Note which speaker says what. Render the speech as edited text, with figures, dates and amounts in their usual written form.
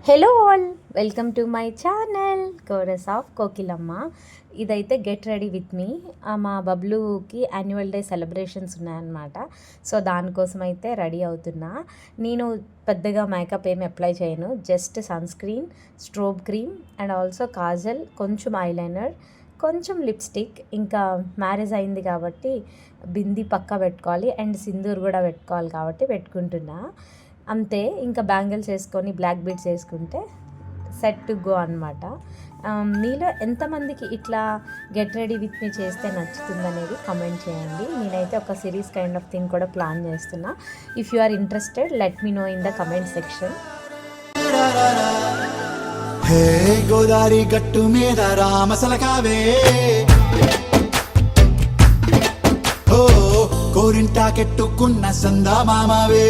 Speaker 1: Hello all, welcome to my channel chorus of Kokilamma. ఇదైతే get ready with me. మా బబ్లుకి annual day celebrations ఉన్నాయన్నమాట. So దానికోసం అయితే రెడీ అవుతున్నా. నేను పెద్దగా మేకప్ ఏమి అప్లై చేయను, just sunscreen, strobe cream and also kajal, కొంచెం ఐలైనర్, కొంచెం లిప్స్టిక్. ఇంకా మ్యారేజ్ అయింది కాబట్టి బింది పక్కా పెట్టుకోవాలి అండ్ సింధూర్ కూడా పెట్టుకోవాలి కాబట్టి పెట్టుకుంటున్నా అంతే. ఇంకా బ్యాంగిల్స్ వేసుకొని బ్లాక్ బీడ్స్ వేసుకుంటే సెట్ టు గో అనమాట. మీలో ఎంతమందికి ఇట్లా గెట్ రెడీ విత్ మీ చేస్తే నచ్చుతుందనేది కమెంట్ చేయండి. నేనైతే ఒక సిరీస్ కైండ్ ఆఫ్ థింగ్ కూడా ప్లాన్ చేస్తున్నా. If you are interested let me know in the comment section.
Speaker 2: Hey Godari గట్టు మీద రామసలకావే, ఓ కోరింటా కెట్టుకున్న సందా మామావే.